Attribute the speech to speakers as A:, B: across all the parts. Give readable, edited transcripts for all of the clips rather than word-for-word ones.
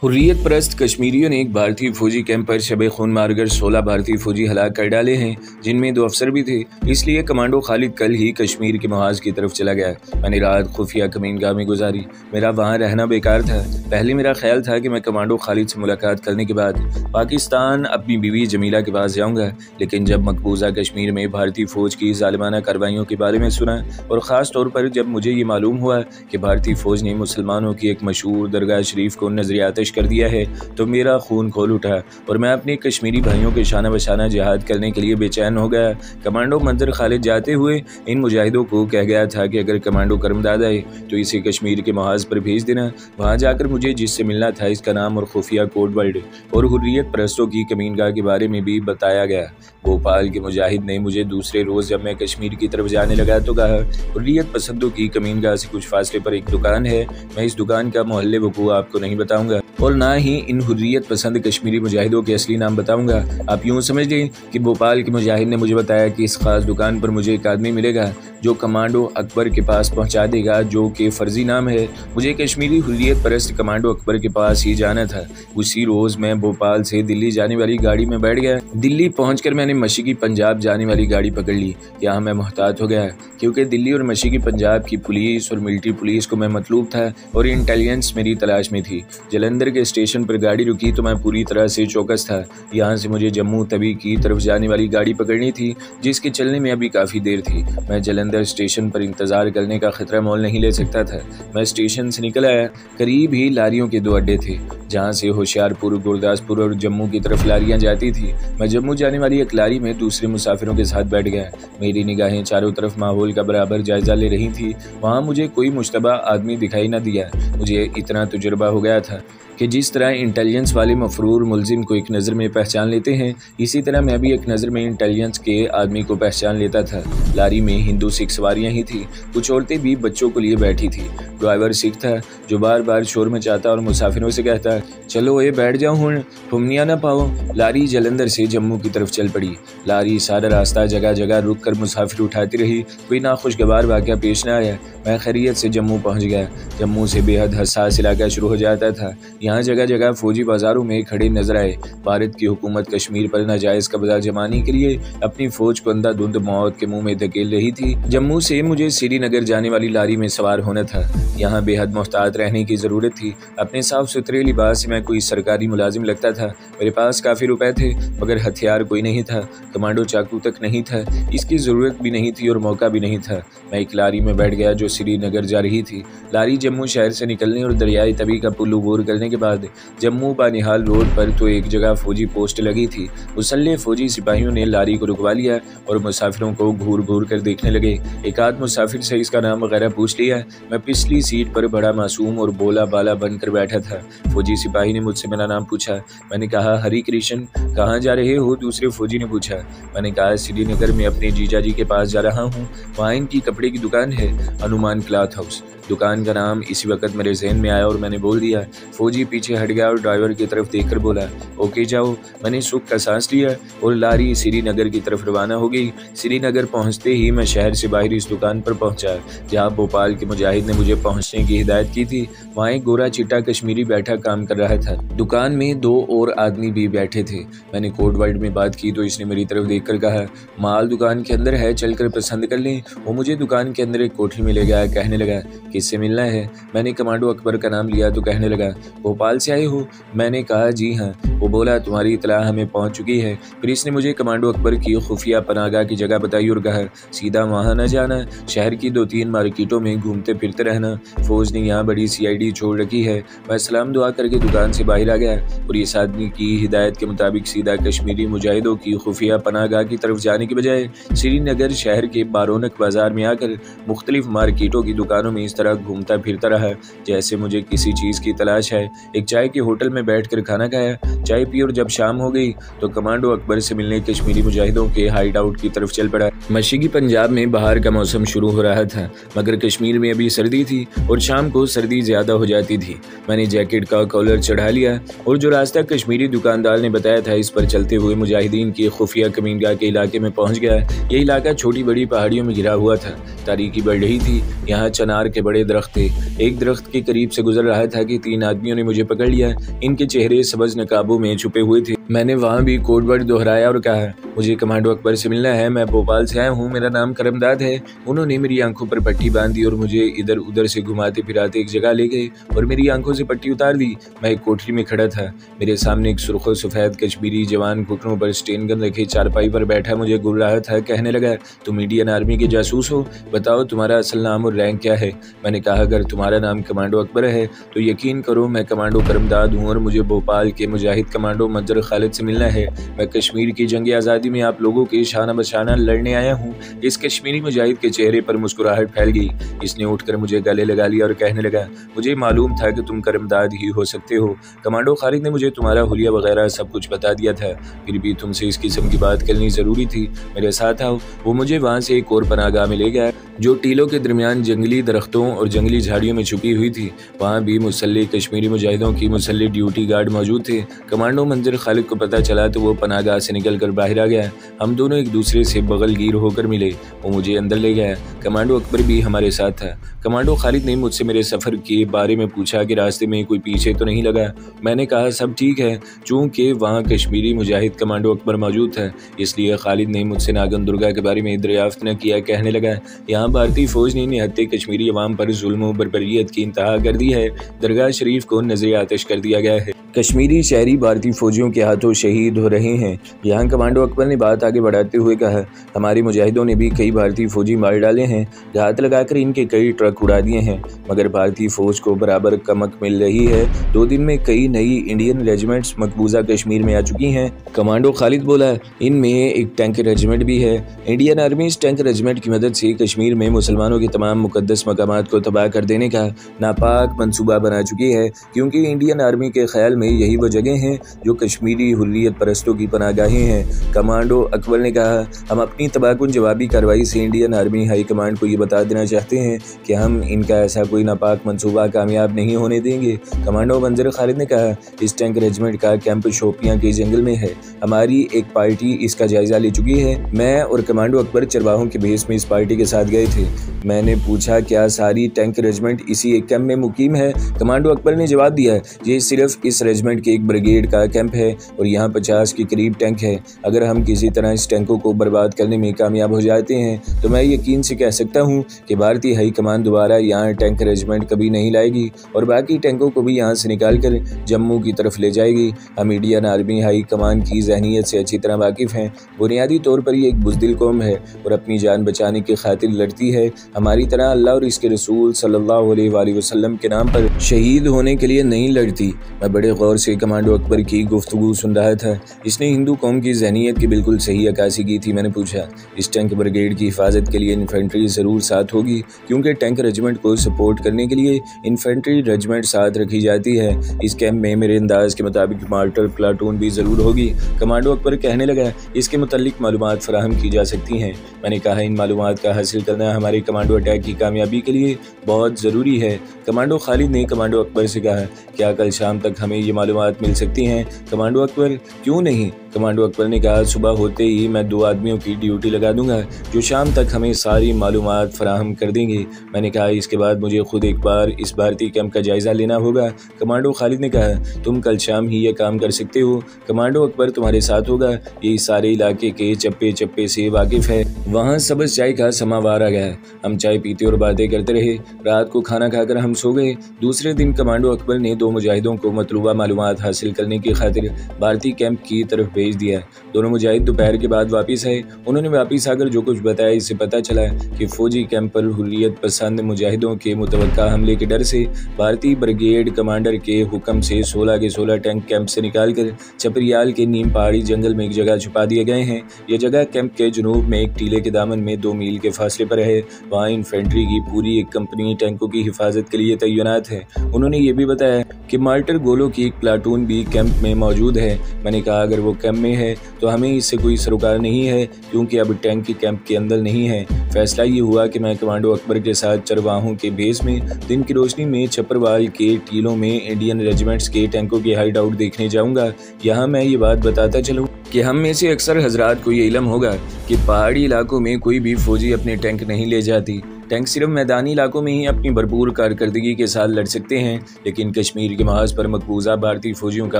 A: हुर्रियत परस्त कश्मीरियों ने एक भारतीय फौजी कैंप पर शब खून मारकर 16 भारतीय फौजी हलाक कर डाले हैं, जिनमें 2 अफसर भी थे। इसलिए कमांडो खालिद कल ही कश्मीर के महाज की तरफ चला गया। मैंने रात खुफिया कमीनगाह में गुजारी। मेरा वहाँ रहना बेकार था। पहले मेरा ख्याल था कि मैं कमांडो खालिद से मुलाकात करने के बाद पाकिस्तान अपनी बीवी जमीला के पास जाऊँगा, लेकिन जब मकबूजा कश्मीर में भारतीय फ़ौज की ज़ालिमाना कार्रवाइयों के बारे में सुना और ख़ास तौर पर जब मुझे ये मालूम हुआ कि भारतीय फ़ौज ने मुसलमानों की एक मशहूर दरगाह शरीफ को नजरिया आतिश कर दिया है, तो मेरा खून खोल उठा और मैं अपने कश्मीरी भाइयों के शाना बशाना जिहाद करने के लिए बेचैन हो गया। कमांडो मंजर खालिद जाते हुए इन मुजाहिदों को कह गया था कि अगर कमांडो करमदाद आए तो इसे कश्मीर के महाज पर भेज देना। वहाँ जाकर मुझे जिससे मिलना था इसका नाम और खुफिया कोड वर्ड और हुर्रियत परस्तों की कमीनगाह के बारे में भी बताया गया। भोपाल के मुजाहिद ने मुझे दूसरे रोज़ जब मैं कश्मीर की तरफ जाने लगा तो कहा, हुर्रियत पसंदों की कमीनगाह से कुछ फासले पर एक दुकान है। मैं इस दुकान का मोहल्ले वकूअ आपको नहीं बताऊंगा और ना ही इन हुर्रियत पसंद कश्मीरी मुजाहिदों के असली नाम बताऊंगा। आप यूँ समझ लें कि भोपाल के मुजाहिद ने मुझे बताया कि इस खास दुकान पर मुझे एक आदमी मिलेगा जो कमांडो अकबर के पास पहुंचा देगा, जो कि फर्जी नाम है। मुझे कश्मीरी हुर्रियत परस्त कमांडो अकबर के पास ही जाना था। उसी रोज़ मैं भोपाल से दिल्ली जाने वाली गाड़ी में बैठ गया। दिल्ली पहुंचकर मैंने मशरक़ी पंजाब जाने वाली गाड़ी पकड़ ली। यहाँ मैं मुहतात हो गया क्योंकि दिल्ली और मशरक़ी पंजाब की पुलिस और मिलिट्री पुलिस को मैं मतलूब था और इंटेलिजेंस मेरी तलाश में थी। जलंधर के स्टेशन पर गाड़ी रुकी तो मैं पूरी तरह से चौकस था। यहाँ से मुझे जम्मू तवी की तरफ जाने वाली गाड़ी पकड़नी थी, जिसके चलने में अभी काफ़ी देर थी। मैं जलंधर स्टेशन पर इंतज़ार करने का खतरा मोल नहीं ले सकता था। मैं स्टेशन से निकल आया। करीब ही लारियों के 2 अड्डे थे, जहाँ से होशियारपुर, गुरदासपुर और जम्मू की तरफ लारियाँ जाती थी। मैं जम्मू जाने वाली एक लारी में दूसरे मुसाफिरों के साथ बैठ गया। मेरी निगाहें चारों तरफ माहौल का बराबर जायजा ले रही थी। वहाँ मुझे कोई मुश्तबा आदमी दिखाई न दिया। मुझे इतना तजुर्बा हो गया था कि जिस तरह इंटेलिजेंस वाले मफरूर मुलजिम को एक नज़र में पहचान लेते हैं, इसी तरह मैं भी एक नज़र में इंटेलिजेंस के आदमी को पहचान लेता था। लारी में हिंदू सिख सवारियाँ ही थी। कुछ औरतें भी बच्चों को लिए बैठी थी। ड्राइवर सिख था जो बार बार शोर मचाता और मुसाफिरों से कहता, चलो ये बैठ जाओ हूँ, घूमनिया ना पाओ। लारी जलंधर से जम्मू की तरफ चल पड़ी। लारी सारा रास्ता जगह जगह रुक कर मुसाफिर उठाती रही। कोई नाखुशगवार वाक़या पेश न आया। मैं खैरियत से जम्मू पहुँच गया। जम्मू से बेहद हसास इलाका शुरू हो जाता था। यहाँ जगह जगह फौजी बाजारों में खड़े नजर आए। भारत की हुकूमत कश्मीर पर नाजायज़ कब्जा जमाने के लिए अपनी फौज को अंधाधुंध मौत के मुंह में धकेल रही थी। जम्मू से मुझे श्रीनगर जाने वाली लारी में सवार होना था। यहाँ बेहद मोहतात रहने की ज़रूरत थी। अपने साफ सुथरे लिबास से मैं कोई सरकारी मुलाजिम लगता था। मेरे पास काफ़ी रुपए थे, मगर हथियार कोई नहीं था। कमांडो चाकू तक नहीं था। इसकी ज़रूरत भी नहीं थी और मौका भी नहीं था। मैं एक लारी में बैठ गया जो श्रीनगर जा रही थी। लारी जम्मू शहर से निकलने और दरियाई तवी का पुल अबूर करने के बाद जम्मू बानिहाल रोड पर तो एक जगह फौजी पोस्ट लगी थी। मुसल्ले फौजी सिपाहियों ने लारी को रुकवा लिया और मुसाफिरों को घूर घूर कर देखने लगे। एक आध मुसाफिर से इसका नाम वगैरह पूछ लिया। मैं पिछली सीट पर बड़ा मासूम और बोला बाला बनकर बैठा था। फौजी सिपाही ने मुझसे मेरा नाम पूछा। मैंने कहा, हरी कृष्ण। कहाँ जा रहे हो? दूसरे फौजी ने पूछा। मैंने कहा, श्रीनगर में अपने जीजा जी के पास जा रहा हूँ। वहाँ इनकी कपड़े की दुकान है, हनुमान क्लॉथ हाउस। दुकान का नाम इसी वक्त मेरे जहन में आया और मैंने बोल दिया। फौजी पीछे हट गया और ड्राइवर की तरफ देखकर बोला, ओके जाओ। मैंने सुख का सांस लिया और लारी श्रीनगर की तरफ रवाना हो गई। श्रीनगर पहुंचते ही मैं शहर से बाहर इस दुकान पर पहुंचा जहां भोपाल के मुजाहिद ने मुझे पहुंचने की हिदायत की थी। वहाँ एक गोरा चिट्टा कश्मीरी बैठा काम कर रहा था। दुकान में 2 और आदमी भी बैठे थे। मैंने कोड वर्ड में बात की तो इसने मेरी तरफ देखकर कहा, माल दुकान के अंदर है, चलकर पसंद कर लें। वो मुझे दुकान के अंदर एक कोठरी में ले गया। कहने लगा, किससे मिलना है? मैंने कमांडो अकबर का नाम लिया तो कहने लगा, भोपाल से आए हो? मैंने कहा, जी हाँ। वो बोला, तुम्हारी इतला हमें पहुंच चुकी है। फिर इसने मुझे कमांडो अकबर की खुफिया पनाहगाह की जगह बताई और कहा, सीधा वहाँ न जाना, शहर की 2-3 मार्केटों में घूमते फिरते रहना। फौज ने यहाँ बड़ी CID छोड़ रखी है। मैं सलाम दुआ करके दुकान से बाहर आ गया और इस आदमी की हिदायत के मुताबिक सीधा कश्मीरी मुजाहिदों की खुफिया पनाहगाह की तरफ जाने के बजाय श्रीनगर शहर के बारोनक बाजार में आकर मुख्तलिफ मार्केटों की दुकानों में इस तरह घूमता फिरता रहा जैसे मुझे किसी चीज़ की तलाश है। एक चाय के होटल में बैठकर खाना खाया, चाय पी और जब शाम हो गई तो कमांडो अकबर से मिलने कश्मीरी मुजाहिदों के हाइड आउट की तरफ चल पड़ा। मशरक़ी पंजाब में बाहर का मौसम शुरू हो रहा था, मगर कश्मीर में अभी सर्दी थी और शाम को सर्दी ज़्यादा हो जाती थी। मैंने जैकेट का कॉलर चढ़ा लिया और जो रास्ता कश्मीरी दुकानदार ने बताया था इस जिस पर चलते हुए मुजाहिदीन की खुफिया कमीनगाह के इलाके में पहुंच गया। ये इलाका छोटी बड़ी पहाड़ियों में घिरा हुआ था। तारीकी बढ़ रही थी। यहाँ चनार के बड़े दरख्त थे। एक दरख्त के करीब से गुजर रहा था कि 3 आदमियों ने मुझे पकड़ लिया। इनके चेहरे सबज नकाबों में छुपे हुए थे। मैंने वहाँ भी कोड वर्ड दोहराया और कहा, मुझे कमांडो अकबर से मिलना है, मैं भोपाल से आया हूँ, मेरा नाम करमदाद है। उन्होंने मेरी आंखों पर पट्टी बांध दी और मुझे इधर उधर से घुमाते फिराते एक जगह ले गए और मेरी आंखों से पट्टी उतार दी। मैं एक कोठरी में खड़ा था। मेरे सामने एक सुर्ख सफ़ेद कश्मीरी जवान घुटनों पर स्टेन गन रखे चारपाई पर बैठा मुझे घूर रहा था। कहने लगा, तुम इंडियन आर्मी के जासूस हो, बताओ तुम्हारा असल नाम और रैंक क्या है। मैंने कहा, अगर तुम्हारा नाम कमांडो अकबर है तो यकीन करो मैं कमांडो करमदाद हूँ और मुझे भोपाल के मुजाहिद कमांडो मंजर खालिद से मिलना है। मैं कश्मीर की जंग आज़ादी में आप लोगों के शाना बशाना लड़ने आया हूँ। इस कश्मीरी मुजाहिद के चेहरे पर मुस्कुराहट फैल गई। इसने उठकर मुझे गले लगा लिया और कहने लगा, मुझे मालूम था कि तुम करमदाद ही हो सकते हो। कमांडो खालिद ने मुझे तुम्हारा हुलिया वगैरह सब कुछ बता दिया था, फिर भी तुमसे इस किस्म की बात करनी ज़रूरी थी। मेरे साथ आओ। वो मुझे वहाँ से एक और पनागाह में ले गया जो टीलों के दरमियान जंगली दरख्तों और जंगली झाड़ियों में छुपी हुई थी। वहाँ भी मुसल्ले कश्मीरी मुजाहिदों की मुसल्ले ड्यूटी गार्ड मौजूद थे। कमांडो मंजर खालिद को पता चला तो वो पनागाह से निकल कर बाहर आ गया। हम दोनों एक दूसरे से बगलगीर होकर मिले। वो मुझे अंदर ले गया। कमांडो अकबर भी हमारे साथ था। कमांडो खालिद ने मुझसे मेरे सफ़र के बारे में पूछा कि रास्ते में कोई पीछे तो नहीं लगा। मैंने कहा, सब ठीक है। चूँकि वहाँ कश्मीरी मुजाहिद कमांडो अकबर मौजूद था, इसलिए खालिद ने मुझसे नागन दुर्गा के बारे में दरियाफ्त न किया। कहने लगा, यहाँ भारतीय फ़ौज ने निहत्ते कश्मीरी अवाम पर जुल्म व बर्बरियत की इंतहा कर दी है। दरगाह शरीफ को नजर आतिश कर दिया गया है। कश्मीरी शहरी भारतीय फौजियों के हाथों शहीद हो रहे हैं। यहाँ कमांडो अकबर ने बात आगे बढ़ाते हुए कहा, हमारे मुजाहिदों ने भी कई भारतीय फौजी मार डाले हैं, घात लगाकर इनके कई ट्रक उड़ा दिए हैं, मगर भारतीय फौज को बराबर कमक मिल रही है। 2 दिन में कई नई इंडियन रेजिमेंट्स मकबूजा कश्मीर में आ चुकी हैं। कमांडो खालिद बोला, इनमें एक टैंक रेजिमेंट भी है। इंडियन आर्मी इस टैंक रेजिमेंट की मदद से कश्मीर में मुसलमानों के तमाम मुकद्दस मकामात को तबाह कर देने का नापाक मंसूबा बना चुकी है, क्योंकि इंडियन आर्मी के ख्याल में यही वो जगह हैं जो कश्मीरी हुर्रियत परस्तों की पनागाहें हैं। कमांडो अकबर ने कहा, हम अपनी तबाहकुन जवाबी कार्रवाई से इंडियन आर्मी हाई कमांड को ये बता देना चाहते हैं कि हम इनका ऐसा कोई नापाक मंसूबा कामयाब नहीं होने देंगे। कमांडो मंजर खालिद ने कहा, इस टैंक रेजिमेंट का कैंप शोपियां के जंगल में है। हमारी एक पार्टी इसका जायजा ले चुकी है। मैं और कमांडो अकबर चरवाहों के भेस में इस पार्टी के साथ गए थे। मैंने पूछा, क्या सारी टैंक रेजिमेंट इसी एक कैंप में मुकीम है? कमांडो अकबर ने जवाब दिया, ये सिर्फ इस रेजिमेंट के एक ब्रिगेड का कैंप है और यहाँ 50 के करीब टैंक है। अगर हम किसी तरह इस टैंकों को बर्बाद करने में कामयाब हो जाते हैं तो मैं यकीन से कह सकता हूँ कि भारतीय हाई कमान दोबारा यहाँ टैंक रेजिमेंट कभी नहीं लाएगी और बाकी टैंकों को भी यहाँ से निकाल कर जम्मू की तरफ ले जाएगी। हम इंडियन आर्मी हाई कमान की ज़हनीत से अच्छी तरह वाकिफ़ हैं। बुनियादी तौर पर ये एक बुज़दिल कौम है और अपनी जान बचाने की खातिर लड़ती है। हमारी तरह अल्लाह और इसके रसूल सल्लल्लाहु अलैहि वसल्लम के नाम पर शहीद होने के लिए नहीं लड़ती। मैं बड़े गौर से कमांडो अकबर की गुफ्तगू सुन रहा था। इसने हिंदू कौम की ज़हनीत की बिल्कुल सही अक्कासी की थी। मैंने पूछा, इस टैंक ब्रिगेड की हिफाजत के लिए इन्फेंट्री ज़रूर साथ होगी, क्योंकि टैंक रेजिमेंट को सपोर्ट करने के लिए इन्फेंट्री रेजिमेंट साथ रखी जाती है। इस कैंप में मेरे अंदाज के मुताबिक मार्टर प्लाटून भी ज़रूर होगी। कमांडो अकबर कहने लगा, इसके मुतालिक मालूमात फराहम की जा सकती हैं। मैंने कहा, इन मालूमात का हासिल करना हमारे कमांडो अटैक की कामयाबी के लिए बहुत ज़रूरी है। कमांडो खालिद ने कमांडो अकबर से कहा, क्या कल शाम तक हमें ये मालूमात मिल सकती हैं? कमांडो अकबर, क्यों नहीं? कमांडो अकबर ने कहा, सुबह होते ही मैं 2 आदमियों की ड्यूटी लगा दूंगा जो शाम तक हमें सारी मालूमात फराहम कर देंगे। मैंने कहा, इसके बाद मुझे खुद एक बार इस भारतीय कैंप का जायज़ा लेना होगा। कमांडो खालिद ने कहा, तुम कल शाम ही ये काम कर सकते हो। कमांडो अकबर तुम्हारे साथ होगा। ये सारे इलाके के चप्पे चप्पे से वाकिफ़ है। वहाँ सबज चाय का समावार आ गया। हम चाय पीते और बातें करते रहे। रात को खाना खाकर हम सो गए। दूसरे दिन कमांडो अकबर ने 2 मुजाहिदों को मतलूबा मालूमात हासिल करने की खातिर भारतीय कैंप की तरफ भेज दिया। दोनों मुजाहिद दोपहर के बाद वापस आए। उन्होंने वापस आकर जो कुछ बताया, इससे पता चला कि फौजी कैंप पर हुर्रियत पसंद मुजाहिदों के मुतवक्का हमले के डर से भारतीय ब्रिगेड कमांडर के हुक्म से 16 के 16 टैंक कैंप से निकालकर चपरियाल के नीम पहाड़ी जंगल में एक जगह छुपा दिए गए हैं। यह जगह कैंप के जुनूब में एक टीले के दामन में 2 मील के फासले पर है। वहाँ इन्फेंट्री की पूरी एक कंपनी टैंकों की हिफाजत के लिए तैनात है। उन्होंने ये भी बताया कि मार्टर गोलों की एक प्लाटून भी कैंप में मौजूद है। मैंने कहा, अगर वो कैंप में है तो हमें इससे कोई सरोकार नहीं है, क्योंकि अब टैंक के कैंप के अंदर नहीं है। फैसला ये हुआ कि मैं कमांडो अकबर के साथ चरवाहों के बेस में दिन की रोशनी में छपरवाल के टीलों में इंडियन रेजिमेंट्स के टैंकों के हाइड आउट देखने जाऊंगा। यहाँ मैं ये बात बताता चलूँ कि हम में से अक्सर हजरात को ये इल्म होगा कि पहाड़ी इलाकों में कोई भी फौजी अपने टैंक नहीं ले जाती। टैंक सिर्फ मैदानी इलाकों में ही अपनी भरपूर कारकर्दगी के साथ लड़ सकते हैं, लेकिन कश्मीर के महाज पर मकबूजा भारतीय फौजियों का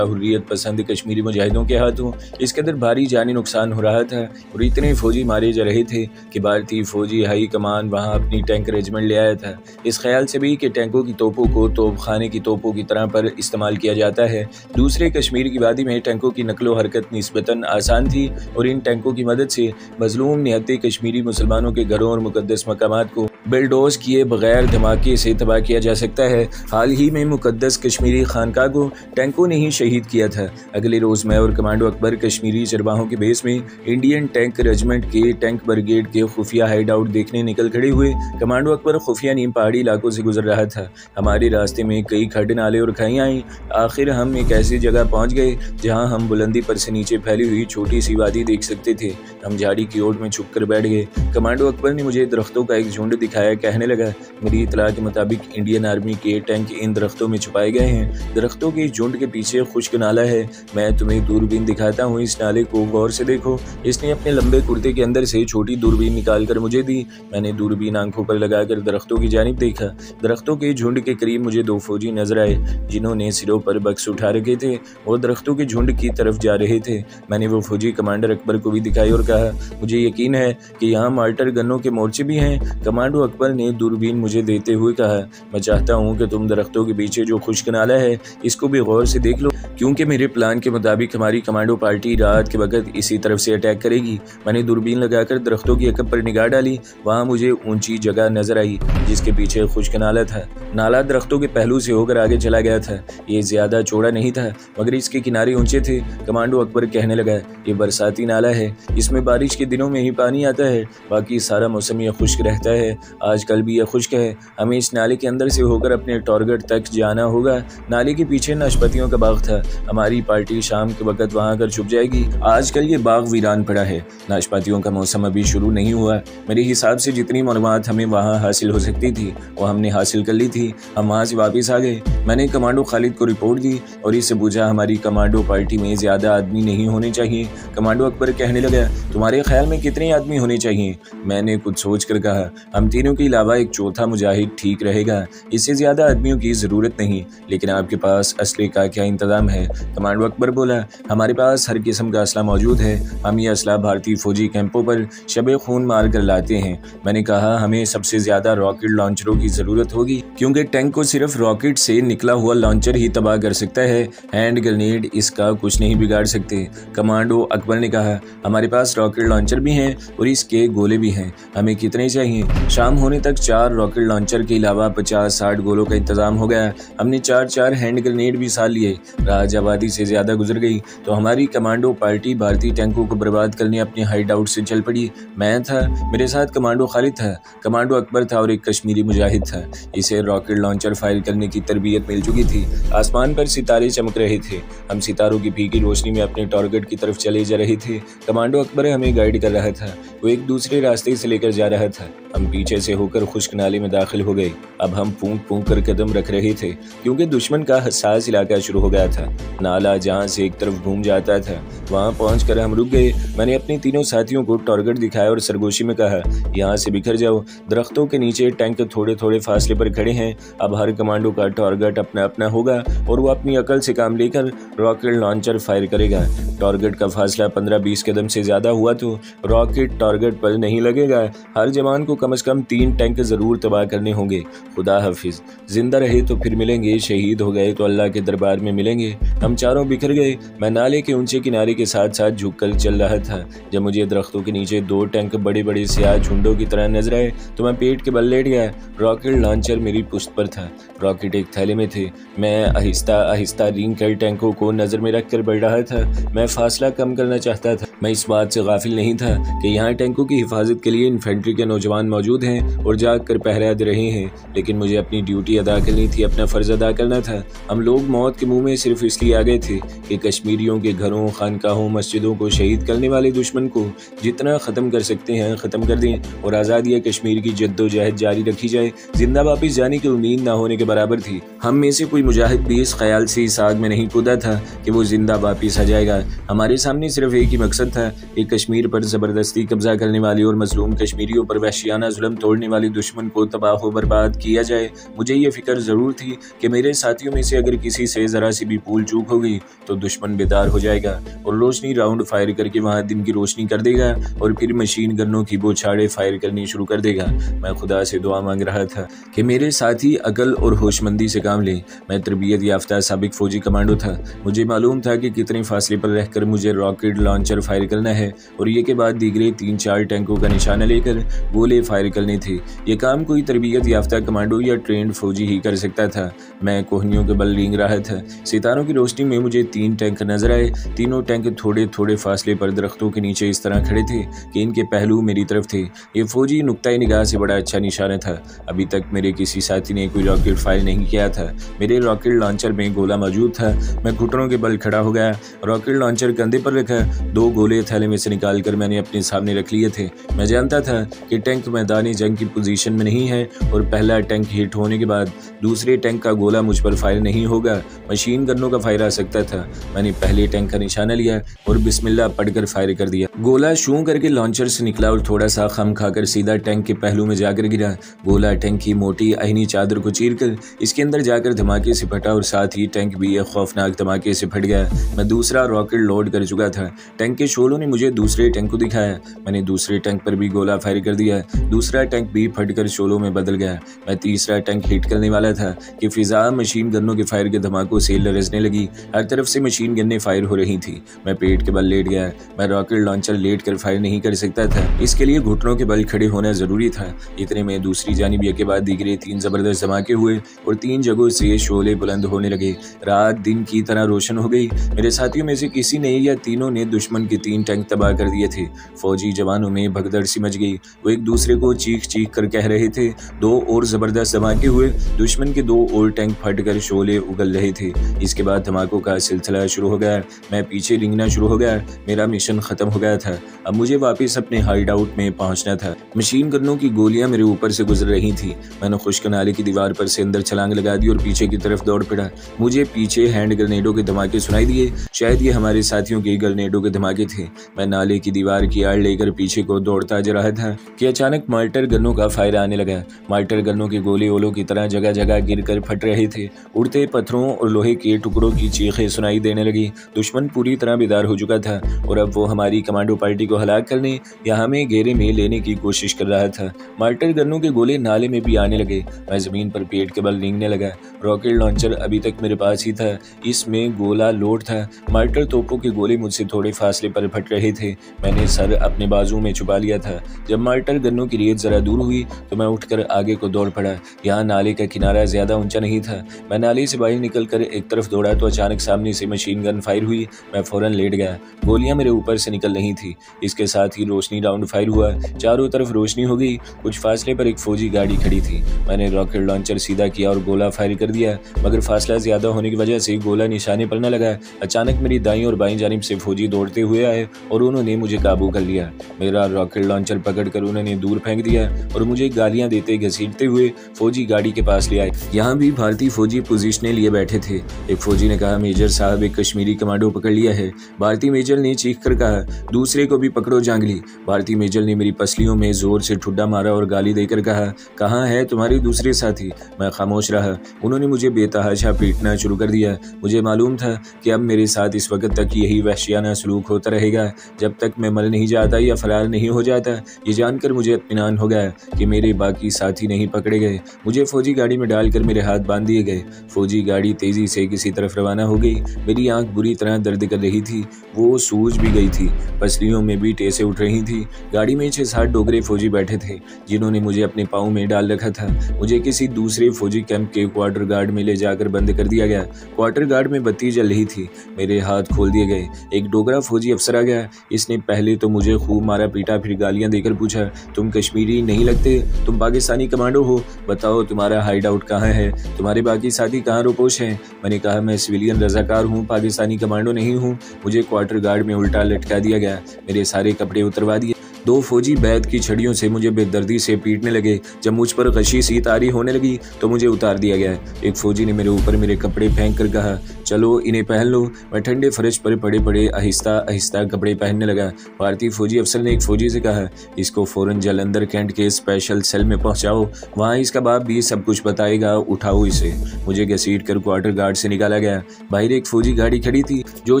A: हुर्रियत पसंद कश्मीरी मुजाहिदों के हाथों इस कदर भारी जानी नुकसान हो रहा था और इतने फौजी मारे जा रहे थे कि भारतीय फौजी हाई कमान वहां अपनी टैंक रेजिमेंट ले आया था, इस ख्याल से भी कि टैंकों की तोपों को तोपखाने की तोपों की तरह पर इस्तेमाल किया जाता है। दूसरे कश्मीर की वादी में टैंकों की नकलो हरकत निस्बतन आसान थी और इन टैंकों की मदद से मजलूम निहत्ते कश्मीरी मुसलमानों के घरों और मुकद्दस मकामात को बिलडोज किए बगैर धमाके से तबाह किया जा सकता है। हाल ही में मुकद्दस कश्मीरी खानका को टैंकों ने ही शहीद किया था। अगले रोज मैं और कमांडो अकबर कश्मीरी चरवाहों के बेस में इंडियन टैंक रेजिमेंट के टैंक ब्रिगेड के खुफिया हाइड आउट देखने निकल खड़े हुए। कमांडो अकबर खुफिया नीम पहाड़ी इलाकों से गुजर रहा था। हमारे रास्ते में कई खड्ड नाले और खाइयाँ आई। आखिर हम एक ऐसी जगह पहुँच गए जहाँ हम बुलंदी पर से नीचे फैली हुई छोटी सी वादी देख सकते थे। हम झाड़ी की ओट में छुप कर बैठ गए। कमांडो अकबर ने मुझे दरख्तों का एक झुंड दिखाया, कहने लगा, मेरी इतला के मुताबिक इंडियन आर्मी के टैंक इन दरख्तों में छुपाए गए हैं। दरख्तों के झुंड के पीछे खुश्क नाला है। मैं तुम्हें दूरबीन दिखाता हूँ, इस नाले को गौर से देखो। इसने अपने लंबे कुर्ते के अंदर से छोटी दूरबीन निकाल कर मुझे दी। मैंने दूरबीन आंखों पर लगाकर दरख्तों की जानिब देखा। दरख्तों के झुंड के करीब मुझे दो फौजी नजर आए जिन्होंने सिरों पर बक्स उठा रखे थे और दरख्तों के झुंड की तरफ जा रहे थे। मैंने वो फौजी कमांडर अकबर को भी दिखाई और कहा, मुझे यकीन है कि यहाँ मार्टर गनों के मोर्चे भी हैं। कमांडो अकबर ने दूरबीन मुझे देते हुए कहा, मैं चाहता हूँ कि तुम दरख्तों के पीछे जो खुश्क नाला है इसको भी गौर से देख लो, क्योंकि मेरे प्लान के मुताबिक हमारी कमांडो पार्टी रात के वक्त इसी तरफ से अटैक करेगी। मैंने दूरबीन लगाकर दरख्तों की अकब पर निगाह डाली। वहाँ मुझे ऊंची जगह नजर आई जिसके पीछे खुश्क नाला था। नाला दरख्तों के पहलू से होकर आगे चला गया था। ये ज्यादा चौड़ा नहीं था मगर इसके किनारे ऊंचे थे। कमांडो अकबर कहने लगा, ये बरसाती नाला है, इसमें बारिश के दिनों में ही पानी आता है, बाकी सारा मौसम यह खुश्क रहता है। आजकल भी यह खुश्क है। हमें इस नाले के अंदर से होकर अपने टारगेट तक जाना होगा। नाले के पीछे नाशपातियों का बाग था। हमारी पार्टी शाम के वक्त वहां आकर छुप जाएगी। आजकल ये बाग वीरान पड़ा है। नाशपातियों का मौसम अभी शुरू नहीं हुआ। मेरे हिसाब से जितनी मालूमात हमें वहां हासिल हो सकती थी वो हमने हासिल कर ली थी। हम वहां से वापस आ गए। मैंने कमांडो खालिद को रिपोर्ट दी और इससे पूछा, हमारी कमांडो पार्टी में ज्यादा आदमी नहीं होने चाहिए। कमांडो अकबर कहने लगा, तुम्हारे ख्याल में कितने आदमी होने चाहिए? मैंने कुछ सोच कर कहा, हम तीनों के अलावा एक चौथा मुजाहिद ठीक रहेगा। इससे ज्यादा आदमियों की जरूरत नहीं। लेकिन आपके पास असले का क्या इंतजाम है? कमांडो अकबर बोला, हमारे पास हर किस्म का असला मौजूद है। हम ये असला भारतीय फौजी कैंपों पर शबे खून मार कर लाते हैं। मैंने कहा, हमें सबसे ज्यादा रॉकेट लॉन्चरों की जरूरत होगी, क्योंकि टैंक को सिर्फ रॉकेट से निकला हुआ लॉन्चर ही तबाह कर सकता है। हैंड ग्रेनेड इसका कुछ नहीं बिगाड़ सकते। कमांडो अकबर ने कहा, हमारे पास रॉकेट लॉन्चर भी हैं और इसके गोले भी हैं। हमें कितने चाहिए? शाम होने तक 4 रॉकेट लॉन्चर के अलावा 50-60 गोलों का इंतजाम हो गया। हमने 4-4 हैंड ग्रेनेड भी साथ लिए। राज आबादी से ज्यादा गुजर गई तो हमारी कमांडो पार्टी भारतीय टैंकों को बर्बाद करने अपने हाइड आउट से चल पड़ी। मैं था, मेरे साथ कमांडो खालिद था, कमांडो अकबर था और एक कश्मीरी मुजाहिद था। इसे रॉकेट लॉन्चर फायर करने की तरबियत मिल चुकी थी। आसमान पर सितारे चमक रहे थे। हम सितारों की फीकी रोशनी में अपने टारगेट की तरफ चले जा रहे थे। कमांडो अकबर हमें गाइड कर रहा था। वो एक दूसरे रास्ते से लेकर जा रहा था। हम पीछे से होकर खुश्क नाले में दाखिल हो गए। अब हम फूंक फूंक कर कदम रख रहे थे क्योंकि दुश्मन का हसास इलाका शुरू हो गया था। नाला जहां से एक तरफ घूम जाता था वहां पहुंचकर हम रुक गए। मैंने अपने तीनों साथियों को टारगेट दिखाया और सरगोशी में कहा, यहाँ से बिखर जाओ। दरख्तों के नीचे टैंक थोड़े थोड़े फासले पर खड़े हैं। अब हर कमांडो का टारगेट अपना अपना होगा और वो अपनी अकल से काम लेकर रॉकेट लॉन्चर फायर करेगा। टारगेट का फासला 15-20 कदम से ज्यादा हुआ तो रॉकेट टारगेट पर नहीं लगेगा। हर जवान को कम से कम 3 टैंक जरूर तबाह करने होंगे। खुदा हाफिज। जिंदा रहे तो फिर मिलेंगे, शहीद हो गए तो अल्लाह के दरबार में मिलेंगे। हम चारों बिखर गए। मैं नाले के ऊंचे किनारे के साथ साथ झुककर चल रहा था। जब मुझे दरख्तों के नीचे 2 टैंक बड़े बड़े स्याह झुंडों की तरह नजर आए तो मैं पेट के बल लेट गया। रॉकेट लॉन्चर मेरी पुश्त पर था। रॉकेट एक थैले में थे। मैं आहिस्ता आहिस्ता रिंग कर टैंकों को नजर में रख कर बढ़ रहा था। मैं फासला कम करना चाहता था। मैं इस बात से गाफिल नहीं था कि यहाँ टैंकों की हिफाजत के लिए इन्फेंट्री के नौजवान मौजूद हैं और जाग कर पहरा दे रहे हैं, लेकिन मुझे अपनी ड्यूटी अदा करनी थी, अपना फ़र्ज़ अदा करना था। हम लोग मौत के मुंह में सिर्फ इसलिए आ गए थे कि कश्मीरियों के घरों, खानकाहों, मस्जिदों को शहीद करने वाले दुश्मन को जितना ख़त्म कर सकते हैं ख़त्म कर दें और आज़ादिया कश्मीर की जद्दोजहद जारी रखी जाए। जिंदा वापस जाने की उम्मीद ना होने के बराबर थी। हम में से कोई मुजाहिद भी इस ख्याल से इस आग में नहीं कूदा था कि वो जिंदा वापस आ जाएगा। हमारे सामने सिर्फ एक ही मकसद था कि कश्मीर पर ज़बरदस्ती कब्जा करने वाले और मजलूम कश्मीरियों पर वहशियाना जुल्म तोड़ने वाले दुश्मन को तबाह व बर्बाद किया जाए। मुझे ये फिक्र ज़रूर थी कि मेरे साथियों में से अगर किसी से ज़रा सी भी भूल चूक हो गई तो दुश्मन बेदार हो जाएगा और रोशनी राउंड फायर करके वहाँ दिन की रोशनी कर देगा और फिर मशीन गनों की बौछारें फायर करनी शुरू कर देगा। मैं खुदा से दुआ मांग रहा था कि मेरे साथी अकल और होशमंदी से काम लें। मैं तरबियत याफ्ता साबिक फौजी कमांडो था। मुझे मालूम था कि कितने फासले पर रहकर मुझे रॉकेट लॉन्चर फायर करना है और ये के बाद दीगरे 3-4 टैंकों का निशाना लेकर गोले फायर करने थे। ये काम कोई तरबियत याफ्ता कमांडो या ट्रेंड फौजी ही कर सकता था। मैं कोहनियों के बल रींग रहा था। सितारों की रोशनी में मुझे 3 टैंक नजर आए। तीनों टैंक थोड़े थोड़े फासले पर दरख्तों के नीचे इस तरह खड़े थे कि इनके पहलू मेरी तरफ थे। ये फौजी नुक्ता निगाह से बड़ा अच्छा निशाना था। अभी तक मेरे किसी साथी ने कोई रॉकेट फायर नहीं किया था। मेरे रॉकेट लॉन्चर में गोला मौजूद था। मैं घुटनों के बल खड़ा हो गया, रॉकेट लॉन्चर कंधे पर रखा। 2 गोले थैले में से निकालकर मैंने अपने सामने रख लिए थे। मैं जानता था कि टैंक मैदानी जंग की पोजीशन में नहीं है और पहला टैंक हिट होने के बाद दूसरे टैंक का गोला मुझ पर फायर नहीं होगा, मशीन गनों का फायर आ सकता था। मैंने पहले टैंक का निशाना लिया और बिस्मिल्लाह पढ़कर फायर कर दिया। गोला शू करके लॉन्चर से निकला और थोड़ा सा खम खाकर सीधा टैंक के पहलू में जाकर गिरा। गोला टैंक की मोटी अहनी चादर को चीरकर इसके अंदर जाकर धमाके से फटा और साथ ही टैंक भी एक खौफनाक धमाके से फट गया। मैं दूसरा रॉकेट लोड कर चुका था। टैंक के शोलों ने मुझे दूसरे टैंक को दिखाया। मैंने दूसरे टैंक पर भी गोला फायर कर दिया। दूसरा टैंक भी फटकर शोलों में बदल गया। मैं तीसरा टैंक हिट करने वाला था कि फिजा मशीन गनों के फायर के धमाकों से लरजने लगी। हर तरफ से मशीन गन्नें फायर हो रही थी। मैं पेट के बल लेट गया। मैं रॉकेट लॉन्चर लेट कर फायर नहीं कर सकता था, इसके लिए घुटनों के बल खड़े होना जरूरी था। इतने में दूसरी जानिब के बाद दीगरे 3 जबरदस्त धमाके हुए और 3 जगहों से शोले बुलंद होने लगे। रात दिन की तरह रोशन हो गई। मेरे साथियों में से किसी ने या तीनों ने दुश्मन के 3 टैंक तबाह कर दिए थे। फौजी जवानों में भगदड़ सी मच गई। वो एक दूसरे को चीख चीख कर कह रहे थे। 2 और जबरदस्त धमाके हुए। दुश्मन के 2 और टैंक फट कर शोले उगल रहे थे। इसके बाद धमाकों का सिलसिला शुरू हो गया। मैं पीछे रिंगना शुरू हो गया। मेरा मिशन खत्म हो गया था। अब मुझे वापस अपने हाइड आउट में पहुंचना था। मशीन गनों की गोलियां मेरे ऊपर से गुजर रही थी। मैंने खुश्क नाले की दीवार पर से अंदर छलांग लगा दी और पीछे की तरफ दौड़ पड़ा। मुझे पीछे हैंड ग्रेनेडों के धमाके सुनाई दिए। शायद ये हमारे साथियों के ग्रेनेडों के धमाके थे। मैं नाले की दीवार की आड़ लेकर पीछे को दौड़ता जा रहा था कि अचानक मार्टर गनों का फायर आने लगा। मार्टर गनों के गोले ओलों की तरह जगह जगह गिर कर फट रहे थे। उड़ते पत्थरों और लोहे के टुकड़ों की चीखें सुनाई देने लगी। दुश्मन पूरी तरह बेदार हो चुका था और अब वो हमारी कमांडो पार्टी को हलाक करने या हमें घेरे में लेने की कोशिश कर रहा था। मार्टर गनों के गोले नाले में भी आने लगे। मैं जमीन पर पेट के बल रेंगने लगा। रॉकेट लॉन्चर अभी तक मेरे पास ही था। इसमें गोला लोड था। मार्टर तोपों के गोले मुझसे थोड़े फासले पर फट रहे थे। मैंने सर अपने बाजू में छुपा लिया था। जब मार्टर गनों की रेत जरा दूर हुई तो मैं उठकर आगे को दौड़ पड़ा। यहाँ नाले का किनारा ज्यादा ऊंचा नहीं था। मैं नाले से बाहर निकलकर एक तरफ दौड़ा तो अचानक सामने से मशीन गन फायर हुई। मैं फौरन लेट गया। गोलियां मेरे ऊपर से निकल रही थी। इसके साथ ही रोशनी राउंड फायर हुआ। चारों तरफ रोशनी हो गई। कुछ फासले पर एक फौजी गाड़ी खड़ी थी। मैंने रॉकेट लॉन्चर सीधा किया और गोला फायर कर दिया, मगर फासला ज्यादा होने की वजह से गोला निशाने पर न लगा। अचानक मेरी दाईं और बाईं जानिब से फौजी दौड़ते हुए आए और उन्होंने मुझे काबू कर लिया। मेरा रॉकेट लॉन्चर पकड़कर उन्होंने दूर फेंक दिया और मुझे गालियां देते घसीटते हुए फौजी गाड़ी के पास ले आए। यहाँ भी भारतीय फौजी पोजीशनें लिए बैठे थे। एक फौजी ने कहा, मेजर साहब एक कश्मीरी कमांडो पकड़ लिया है। भारतीय मेजर ने चीख कर कहा, दूसरे को भी पकड़ो जांगली। भारतीय मेजर ने मेरी पसलियों में जोर से ठुड्डा मारा और गाली देकर कहा, कहाँ है तुम्हारे दूसरे साथी? मैं खामोश रहा। उन्होंने मुझे बेतहाशा पीटना शुरू कर दिया। मुझे मालूम था कि अब मेरे साथ इस वक्त तक यही वहशियाना सलूक होता रहेगा जब तक मैं मर नहीं जाता या फरार नहीं हो जाता। ये जानकर मुझे इत्मीनान हो गया कि मेरे बाकी साथी नहीं पकड़े गए। मुझे फौजी गाड़ी में डालकर मेरे हाथ बांध दिए गए। फौजी गाड़ी तेजी से किसी तरफ रवाना हो गई। मेरी आंख बुरी तरह दर्द कर रही थी। वो सूज भी गई थी। पसलियों में भी टेसे उठ रही थी। गाड़ी में 6-7 डोगरे फौजी बैठे थे जिन्होंने मुझे अपने पाँव में डाल रखा था। मुझे किसी दूसरे फौजी कैंप के क्वार्टर गार्ड में ले जाकर बंद कर दिया गया। क्वार्टर गार्ड में बत्ती जल रही थी। मेरे हाथ खोल दिए गए। एक डोगरा फौजी अफसर आ गया। इसने पहले तो मुझे खूब मारा पीटा, फिर गालियां देकर पूछा, तुम कश्मीरी नहीं लगते, तुम पाकिस्तानी कमांडो हो, बताओ तुम्हारा हाइड आउट कहाँ है, तुम्हारे बाकी साथी कहाँ रोपोश हैं। मैंने कहा मैं सिविलियन रजाकार हूँ, पाकिस्तानी कमांडो नहीं हूँ। मुझे क्वार्टर गार्ड में उल्टा लटका दिया गया, मेरे सारे कपड़े उतरवा दिए। 2 फौजी बैत की छड़ियों से मुझे बेदर्दी से पीटने लगे। जब मुझ पर गशी सी तारी होने लगी तो मुझे उतार दिया गया। एक फौजी ने मेरे ऊपर मेरे कपड़े फेंक कर कहा, चलो इन्हें पहन लो। मैं ठंडे फर्श पर पड़े पड़े आहिस्ता आहिस्ता कपड़े पहनने लगा। भारतीय फौजी अफसर ने एक फौजी से कहा, इसको फौरन जालंधर कैंट के स्पेशल सेल में पहुंचाओ, वहाँ इसका बाप भी सब कुछ बताएगा, उठाओ इसे। मुझे घसीट कर क्वार्टर गार्ड से निकाला गया। बाहर एक फौजी गाड़ी खड़ी थी जो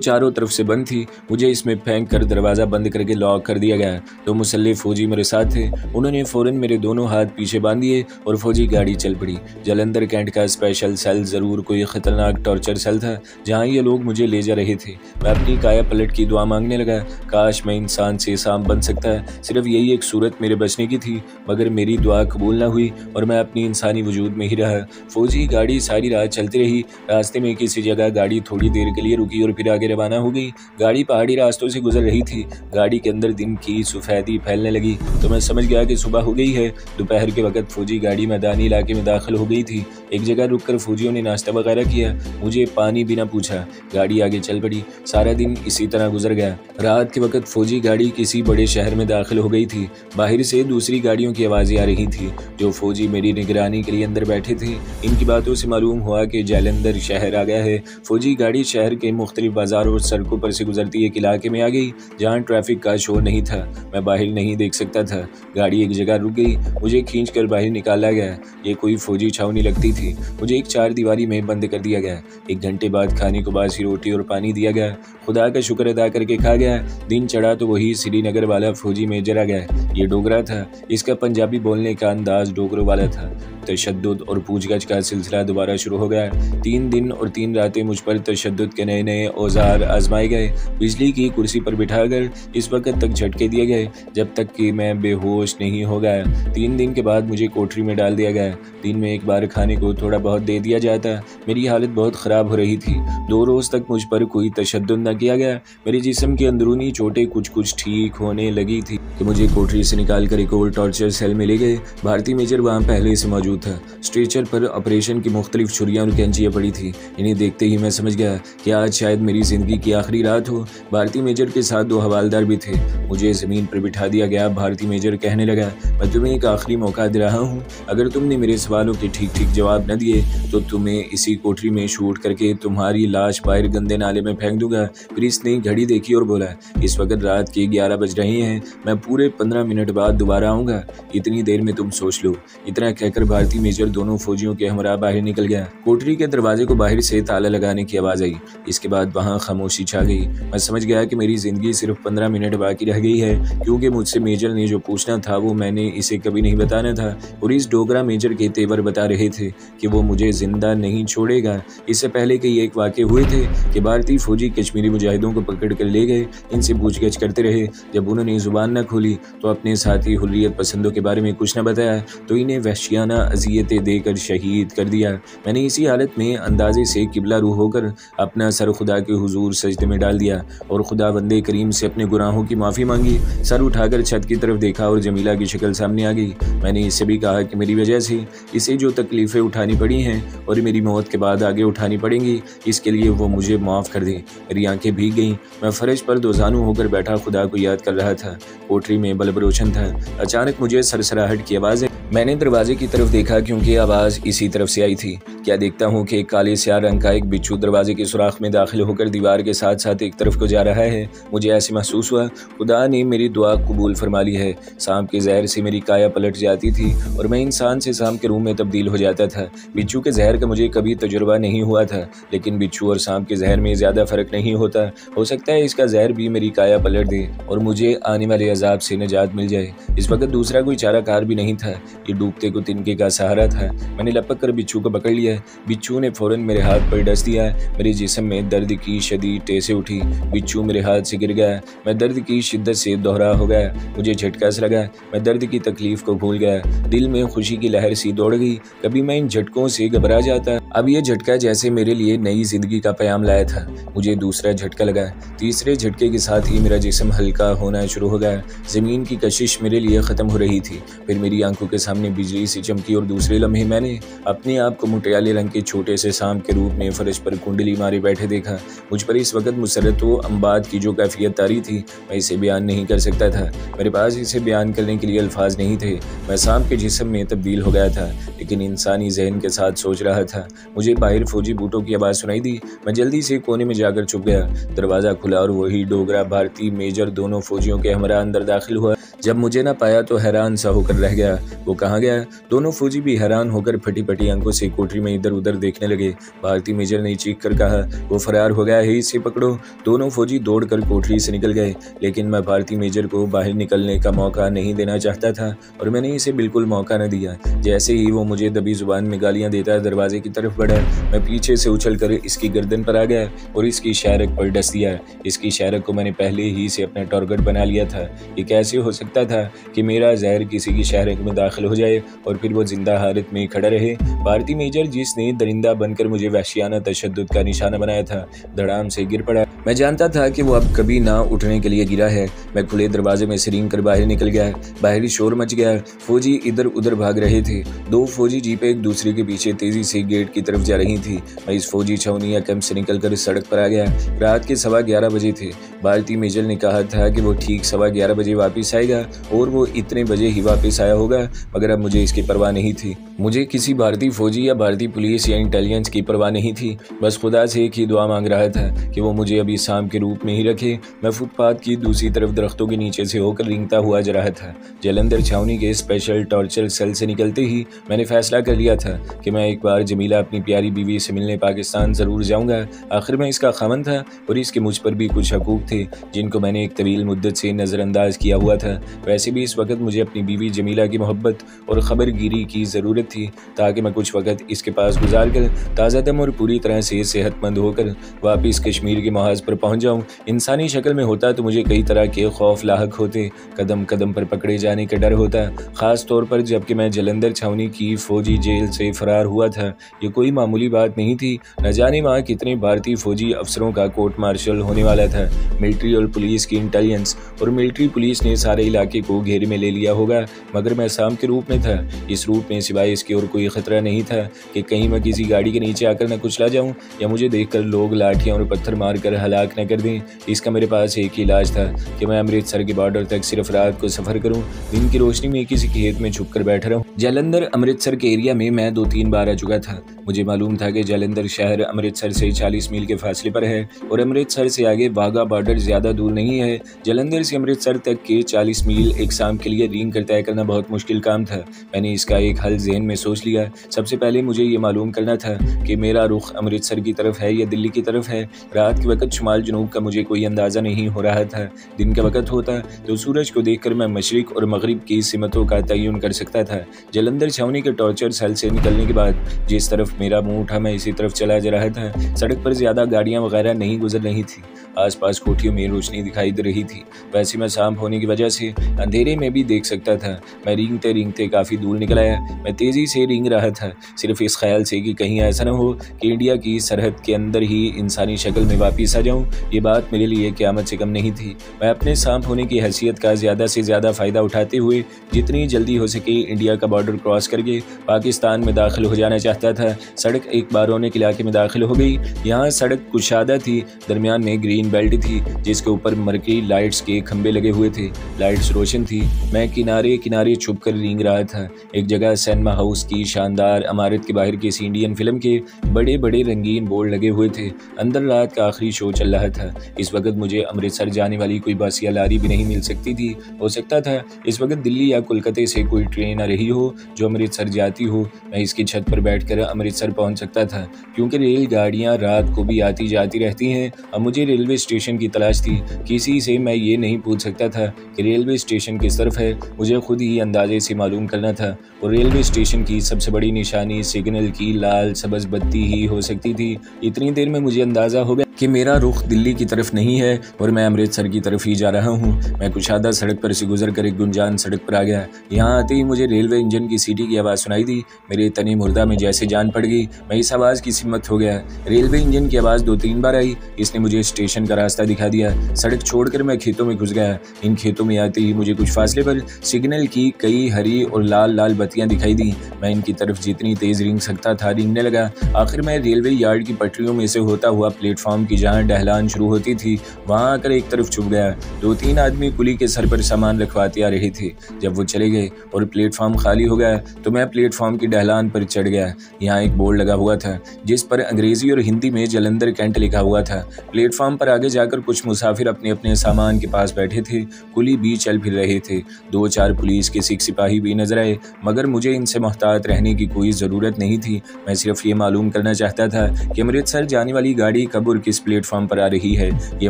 A: चारों तरफ से बंद थी। मुझे इसमें फेंक कर दरवाज़ा बंद करके लॉक कर दिया गया। 2 मुसल्ले फौजी मेरे साथ थे। उन्होंने फौरन मेरे दोनों हाथ पीछे बांध दिए और फौजी गाड़ी चल पड़ी। जालंधर कैंट का स्पेशल सेल ज़रूर कोई ख़तरनाक टॉर्चर सेल था जहाँ ये लोग मुझे ले जा रहे थे। मैं अपनी काया पलट की दुआ मांगने लगा, काश मैं इंसान से सांप बन सकता है। सिर्फ यही एक सूरत मेरे बचने की थी, मगर मेरी दुआ कबूल ना हुई और मैं अपनी इंसानी वजूद में ही रहा। फौजी गाड़ी सारी रात चलती रही। रास्ते में किसी जगह गाड़ी थोड़ी देर के लिए रुकी और फिर आगे रवाना हो गई। गाड़ी पहाड़ी रास्तों से गुजर रही थी। गाड़ी के अंदर दिन की सफ़ेदी फैलने लगी तो मैं समझ गया कि सुबह हो गई है। दोपहर के वक्त फौजी गाड़ी मैदानी इलाके में दाखिल हो गई थी। एक जगह रुककर फौजियों ने नाश्ता वगैरह किया। मुझे पानी भी ना पूछा, गाड़ी आगे चल पड़ी। सारा दिन इसी तरह गुजर गया। रात के वक्त फौजी गाड़ी किसी बड़े शहर में दाखिल हो गई थी। बाहर से दूसरी गाड़ियों की आवाज़ें आ रही थी। जो फौजी मेरी निगरानी के लिए अंदर बैठे थे, इनकी बातों से मालूम हुआ कि जालंधर शहर आ गया है। फौजी गाड़ी शहर के मुख्तलिफ बाजारों और सड़कों पर से गुजरती एक इलाके में आ गई जहाँ ट्रैफिक का शोर नहीं था। मैं बाहर नहीं देख सकता था। गाड़ी एक जगह रुक गई। मुझे खींचकर बाहर निकाला गया। ये कोई फौजी छावनी लगती थी। मुझे एक 4 दीवारी में बंद कर दिया गया। 1 घंटे बाद खाने को बासी रोटी और पानी दिया गया। खुदा का शुक्र अदा करके खा गया। दिन चढ़ा तो वही श्रीनगर वाला फौजी मेजर आ गया। ये डोगरा था। इसका पंजाबी बोलने का अंदाज डोगरों वाला था। तशद्दुद और पूछगछ का सिलसिला दोबारा शुरू हो गया। 3 दिन और 3 रातें मुझ पर तशद्दुद के नए नए औजार आजमाए गए। बिजली की कुर्सी पर बिठाकर इस वक्त तक झटके दिए गए जब तक कि मैं बेहोश नहीं हो गया। 3 दिन के बाद मुझे कोठरी में डाल दिया गया। दिन में एक बार खाने को थोड़ा बहुत दे दिया जाता। मेरी हालत बहुत ख़राब हो रही थी। 2 रोज़ तक मुझ पर कोई तशद्दुद न किया गया। मेरे जिस्म की अंदरूनी चोटें कुछ ठीक होने लगी थी कि मुझे कोठरी से निकाल कर एक और टॉर्चर सेल में ले गए। भारतीय मेजर वहाँ पहले से मौजूद था। स्ट्रेचर पर ऑपरेशन की मुख्तलिफ छुरियाँ और कैंचियाँ पड़ी थी। इन्हें देखते ही मैं समझ गया कि आज शायद मेरी ज़िंदगी की आखिरी रात हो। भारतीय मेजर के साथ 2 हवालदार भी थे। मुझे ज़मीन पर बिठा दिया गया। भारतीय मेजर कहने लगा, मैं तुम्हें एक आखिरी मौका दे रहा हूँ। अगर तुमने मेरे सवालों के ठीक जवाब न दिए तो तुम्हें इसी कोठरी में शूट करके तुम्हारी लाश बाहर गंदे नाले में फेंक दूंगा। फिर इसने घड़ी देखी और बोला, इस वक्त रात के 11 बज रहे हैं। मैं पूरे 15 मिनट बाद दोबारा आऊँगा। इतनी देर में तुम सोच लो। इतना कहकर भारतीय मेजर दोनों फौजियों के हमरा बाहर निकल गया। कोठरी के दरवाजे को बाहर से ताला लगाने की आवाज़ आई। इसके बाद वहाँ खामोशी छा गई। मैं समझ गया कि मेरी ज़िंदगी सिर्फ 15 मिनट बाकी रह गई है, क्योंकि मुझसे मेजर ने जो पूछना था वो मैंने इसे कभी नहीं बताना था। और इस डोगरा मेजर के तेवर बता रहे थे कि वो मुझे जिंदा नहीं छोड़ेगा। इससे पहले कई एक वाक़े हुए थे कि भारतीय फौजी कश्मीरी मुजाहिदों को पकड़ कर ले गए। इनसे पूछगछ करते रहे। जब उन्होंने जुबान न खोली तो अपने साथी हुर्रियत पसंदों के बारे में कुछ न बताया तो इन्हें वहशियाना अजियतें देकर शहीद कर दिया। मैंने इसी हालत में अंदाजे से किबला रूह होकर अपना सर खुदा के हुजूर सजदे में डाल दिया और खुदा बंदे करीम से अपने गुनाहों की माफ़ी मांगी। सर उठाकर छत की तरफ देखा और जमीला की शक्ल सामने आ गई। मैंने इससे भी कहा कि मेरी वजह से इसे जो तकलीफ़ें उठानी पड़ी हैं और मेरी मौत के बाद आगे उठानी पड़ेंगी, इसके लिए वो मुझे माफ़ कर दे। मेरी आंखें भीग गईं। मैं फर्श पर दोजानू होकर बैठा खुदा को याद कर रहा था। कोठरी में बल्ब रोशन था। अचानक मुझे सरसराहट की आवाज़ है। मैंने दरवाजे की तरफ देखा क्योंकि आवाज़ इसी तरफ से आई थी। क्या देखता हूँ कि एक काले स्याह रंग का एक बिच्छू दरवाजे के सुराख में दाखिल होकर दीवार के साथ साथ एक तरफ को जा रहा है। मुझे ऐसे महसूस हुआ खुदा ने मेरी दुआ कबूल फरमा ली है। सांप के जहर से मेरी काया पलट जाती थी और मैं इंसान से सांप के रूह में तब्दील हो जाता था। बिच्छू के जहर का मुझे कभी तजुर्बा नहीं हुआ था, लेकिन बिच्छू और सांप के जहर में ज़्यादा फ़र्क नहीं होता। हो सकता है इसका जहर भी मेरी काया पलट दे और मुझे आने वाले अजाब से निजात मिल जाए। इस वक्त दूसरा कोई चाराकार भी नहीं था। ये डूबते को तिनके का सहारा था। मैंने लपक कर बिच्छू को पकड़ लिया। बिच्छू ने फौरन मेरे हाथ पर डस दिया। मेरे जिस्म में दर्द की शदीद टेसे उठी। बिच्छू मेरे हाथ से गिर गया। मैं दर्द की शिद्दत से दोहरा हो गया। मुझे झटका सा लगा। मैं दर्द की तकलीफ को भूल गया। दिल में खुशी की लहर सी दौड़ गई। कभी मैं इन झटकों से घबरा जाता, अब ये झटका जैसे मेरे लिए नई जिंदगी का पैगाम लाया था। मुझे दूसरा झटका लगा। तीसरे झटके के साथ ही मेरा जिस्म हल्का होना शुरू हो गया। ज़मीन की कशिश मेरे लिए ख़त्म हो रही थी। फिर मेरी आंखों के सामने बिजली सी चमकी और दूसरे लम्हे मैंने अपने आप को मुटियाले रंग के छोटे से सांप के रूप में फर्श पर कुंडली मारे बैठे देखा। मुझ पर इस वक्त मुसरत व अम्बाद की जो कैफियत तारी थी, मैं इसे बयान नहीं कर सकता था। मेरे पास इसे बयान करने के लिए अल्फाज नहीं थे। मैं सांप के जिस्म में तब्दील हो गया था, लेकिन इंसानी जहन के साथ सोच रहा था। मुझे बाहर फौजी बूटों की आवाज़ सुनाई दी। मैं जल्दी से कोने में जाकर छुप गया। दरवाज़ा खुला और वही डोगरा भारतीय मेजर दोनों फौजियों के हमरा अंदर दाखिल हुआ। जब मुझे ना पाया तो हैरान सा होकर रह गया। वो कहाँ गया? दोनों फौजी भी हैरान होकर फटी फटी आंखों से कोठरी में इधर उधर देखने लगे। भारतीय मेजर ने चीख कर कहा, वो फरार हो गया है, इसे पकड़ो। दोनों फौजी दौड़कर कोठरी से निकल गए, लेकिन मैं भारतीय मेजर को बाहर निकलने का मौका नहीं देना चाहता था और मैंने इसे बिल्कुल मौका न दिया। जैसे ही वो मुझे दबी जुबान में गालियां देता दरवाजे की तरफ बढ़ा, मैं पीछे से उछलकर इसकी गर्दन पर आ गया और इसकी शारक पर डस दिया। इसकी शारक को मैंने पहले ही से अपना टारगेट बना लिया था। ये कैसे हो सकता था कि मेरा जहर किसी की शारक में दाखिल हो जाए और फिर वो जिंदा हालत में खड़ा रहे। भारतीय मेजर जिसने दरिंदा बनकर मुझे वहशियाना तशद्दुद का निशाना बनाया था, धड़ाम से गिर पड़ा। मैं जानता था कि वो अब कभी ना उठने के लिए गिरा है। मैं खुले दरवाजे में से रेंग कर बाहर निकल गया। बाहरी शोर मच गया। फौजी इधर उधर भाग रहे थे। दो फौजी जीपें एक दूसरे के पीछे तेजी से गेट की तरफ जा रही थी। मैं इस फौजी छावनी या कैंप से निकलकर सड़क पर आ गया। रात के 11:15 बजे थे। भारतीय मेजर ने कहा था कि वो ठीक 11:15 बजे वापस आएगा और वो इतने बजे ही वापस आया होगा, मगर अब मुझे इसकी परवाह नहीं थी। मुझे किसी भारतीय फौजी या भारतीय पुलिस या इंटेलिजेंस की परवाह नहीं थी। बस खुदा से एक ही दुआ मांग रहा था कि वो मुझे अभी सांप के रूप में ही रखे। मैं फुटपाथ की दूसरी तरफ दरख्तों के नीचे से होकर रेंगता हुआ जा रहा था। जालंधर छावनी के स्पेशल टॉर्चर सेल से निकलते ही मैंने फैसला कर लिया था कि मैं एक बार जमीला अपनी प्यारी बीवी से मिलने पाकिस्तान ज़रूर जाऊंगा। आखिर में इसका ख़ावंद था और इसके मुझ पर भी कुछ हकूक़ थे जिनको मैंने एक तवील मुद्दत से नज़रअंदाज किया हुआ था। वैसे भी इस वक्त मुझे अपनी बीवी जमीला की मोहब्बत और ख़बरगिरी की ज़रूरत थी, ताकि मैं कुछ वक्त इसके पास गुजार कर ताज़ा दम और पूरी तरह से सेहतमंद होकर वापस कश्मीर के महाज पर पहुँच जाऊँ। इंसानी शक्ल में होता तो मुझे कई तरह के खौफ लाहक होते। कदम कदम पर पकड़े जाने का डर होता, ख़ास तौर पर जबकि मैं जालंधर छावनी की फ़ौजी जेल से फ़रार हुआ था। ये कोई मामूली बात नहीं थी। न जाने वहाँ कितने भारतीय फ़ौजी अफसरों का कोर्ट मार्शल होने वाला था। मिलिट्री और पुलिस की इंटेलिजेंस और मिलिट्री पुलिस ने सारे इलाके को घेरे में ले लिया होगा, मगर मैं सांप के रूप में था। इस रूप में सिवाय इसके और कोई ख़तरा नहीं था कि कहीं मैं किसी गाड़ी के नीचे आकर न कुचला जाऊँ या मुझे देखकर लोग लाठियाँ और पत्थर मार कर हलाक न कर दें। इसका मेरे पास एक ही इलाज था कि मैं अमृतसर के बॉर्डर तक सिर्फ रात को सफ़र करूं, दिन की रोशनी में किसी खेत में छुप कर बैठा रहूं। जालंधर अमृतसर के एरिया में मैं 2-3 बार आ चुका था। मुझे मालूम था कि जालंधर शहर अमृतसर से 40 मील के फासले पर है और अमृतसर से आगे वाघा बॉर्डर ज़्यादा दूर नहीं है। जालंधर से अमृतसर तक के 40 मील एक शाम के लिए रेंग कर तय करना बहुत मुश्किल काम था। मैंने इसका एक हल जहन में सोच लिया। सबसे पहले मुझे ये मालूम करना था कि मेरा रुख अमृतसर की तरफ है या दिल्ली की तरफ है। रात के वक्त शुमाल जनूब का मुझे कोई अंदाज़ा नहीं हो रहा था। दिन का वक्त होता तो सूरज को देखकर मैं मशरिक और मगरिब की सिमतों का तयन कर सकता था। जालंधर छावनी के टॉर्चर सेल से निकलने के बाद जिस तरफ मेरा मुंह उठा मैं इसी तरफ चला जा रहा था। सड़क पर ज़्यादा गाड़ियाँ वगैरह नहीं गुजर रही थी। आसपास कोठियों में रोशनी दिखाई दे रही थी। वैसे मैं सांप होने की वजह से अंधेरे में भी देख सकता था। मैं रेंगते रेंगते काफ़ी दूर निकल आया। मैं तेज़ी से रेंग रहा था, सिर्फ इस ख्याल से कि कहीं ऐसा न हो कि इंडिया की सरहद के अंदर ही इंसानी शक्ल में वापस आ जाऊँ। ये बात मेरे लिए क़यामत से कम नहीं थी। मैं अपने सांप होने की हैसियत का ज़्यादा से ज़्यादा फ़ायदा उठाते हुए जितनी जल्दी हो सके इंडिया का बॉर्डर क्रॉस करके पाकिस्तान में दाखिल हो जाना चाहता था। सड़क एक बारौने के इलाके में दाखिल हो गई। यहाँ सड़क कुशादा थी, दरमियान में ग्रीन बेल्ट थी जिसके ऊपर मरकरी लाइट्स के खंभे लगे हुए थे। लाइट्स रोशन थी। मैं किनारे किनारे छुप कर रेंग रहा था। एक जगह सिनेमा हाउस की शानदार इमारत के बाहर किसी इंडियन फिल्म के बड़े बड़े रंगीन बोर्ड लगे हुए थे। अंदर रात का आखिरी शो चल रहा था। इस वक्त मुझे अमृतसर जाने वाली कोई बस या लारी भी नहीं मिल सकती थी। हो सकता था इस वक्त दिल्ली या कोलकाता से कोई ट्रेन आ रही हो जो अमृतसर जाती हो। मैं इसकी छत पर बैठकर अमृतसर पहुंच सकता था, क्योंकि रेलगाड़ियां रात को भी आती जाती रहती हैं। अब मुझे रेलवे स्टेशन की तलाश थी। किसी से मैं ये नहीं पूछ सकता था कि रेलवे स्टेशन किस तरफ है। मुझे खुद ही अंदाजे से मालूम करना था और रेलवे स्टेशन की सबसे बड़ी निशानी सिग्नल की लाल सब्ज़ बत्ती ही हो सकती थी। इतनी देर में मुझे अंदाज़ा हो गया कि मेरा रुख दिल्ली की तरफ नहीं है और मैं अमृतसर की तरफ ही जा रहा हूँ। मैं कुशादा सड़क पर से गुजर कर एक गुंजान सड़क पर आ गया। यहाँ आते ही मुझे रेलवे इंजन की सीटी की आवाज़ सुनाई दी। मेरे तने मुर्दा में जैसे जान पड़ गई। मैं इस आवाज़ की सिमत हो गया। रेलवे इंजन की आवाज़ 2-3 बार आई। इसने मुझे स्टेशन का रास्ता दिखा दिया। सड़क छोड़कर मैं खेतों में घुस गया। इन खेतों में आते ही मुझे कुछ फासले पर सिग्नल की कई हरी और लाल लाल बत्तियां दिखाई दी। मैं इनकी तरफ जितनी तेज़ रेंग सकता था रेंगने लगा। आखिर मैं रेलवे यार्ड की पटरियों में से होता हुआ प्लेटफॉर्म की जहाँ ढलान शुरू होती थी वहां आकर एक तरफ छुप गया। 2-3 आदमी कुली के सर पर सामान रखवाते आ रहे थे। जब वो चले गए और प्लेटफॉर्म खाली हो गया तो मैं प्लेटफॉर्म की ढलान पर चढ़ गया। यहाँ एक बोर्ड लगा हुआ था जिस पर अंग्रेजी और हिंदी में जालंधर कैंट लिखा हुआ था। प्लेटफॉर्म पर आगे जाकर कुछ मुसाफिर अपने अपने सामान के पास बैठे थे। कुली भी चल फिर रहे थे। 2-4 पुलिस के सिख सिपाही भी नजर आए, मगर मुझे इनसे मोहतात रहने की कोई ज़रूरत नहीं थी। मैं सिर्फ ये मालूम करना चाहता था कि अमृतसर जाने वाली गाड़ी कब और किस प्लेटफॉर्म पर आ रही है। ये